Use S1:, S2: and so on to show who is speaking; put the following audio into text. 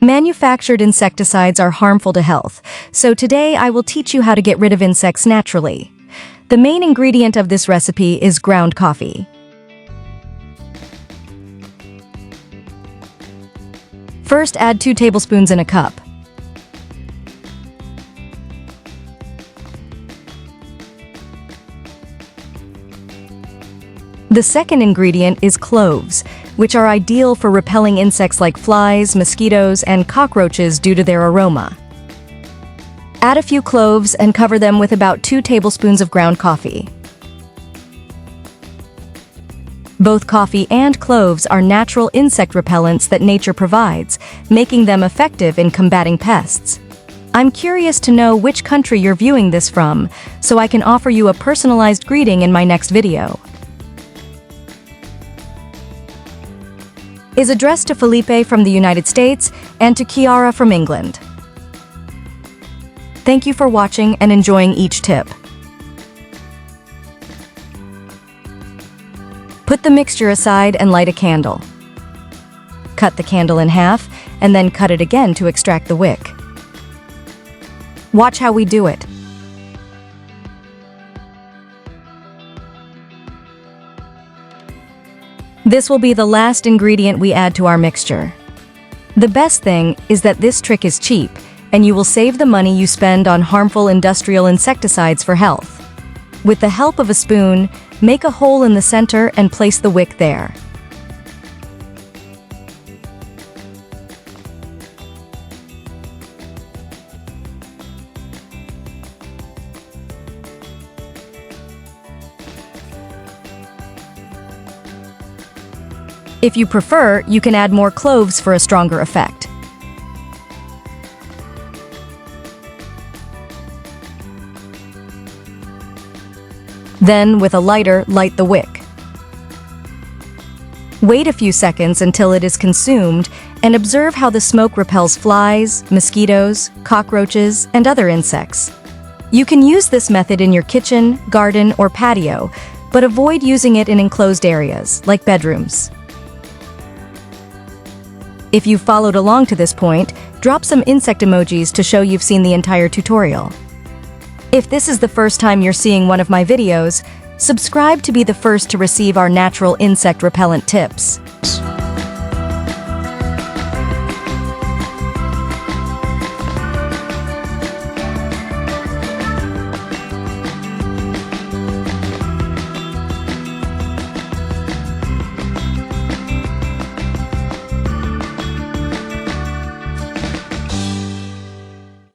S1: Manufactured insecticides are harmful to health, so today I will teach you how to get rid of insects naturally. The main ingredient of this recipe is ground coffee. First, add 2 tablespoons in a cup. The second ingredient is cloves, which are ideal for repelling insects like flies, mosquitoes, and cockroaches due to their aroma. Add a few cloves and cover them with about 2 tablespoons of ground coffee. Both coffee and cloves are natural insect repellents that nature provides, making them effective in combating pests. I'm curious to know which country you're viewing this from, so I can offer you a personalized greeting in my next video. Is addressed to Felipe from the United States and to Chiara from England. Thank you for watching and enjoying each tip. Put the mixture aside and light a candle. Cut the candle in half and then cut it again to extract the wick. Watch how we do it. This will be the last ingredient we add to our mixture. The best thing is that this trick is cheap, and you will save the money you spend on harmful industrial insecticides for health. With the help of a spoon, make a hole in the center and place the wick there. If you prefer, you can add more cloves for a stronger effect. Then, with a lighter, light the wick. Wait a few seconds until it is consumed and observe how the smoke repels flies, mosquitoes, cockroaches, and other insects. You can use this method in your kitchen, garden, or patio, but avoid using it in enclosed areas, like bedrooms. If you've followed along to this point, drop some insect emojis to show you've seen the entire tutorial. If this is the first time you're seeing one of my videos, subscribe to be the first to receive our natural insect repellent tips.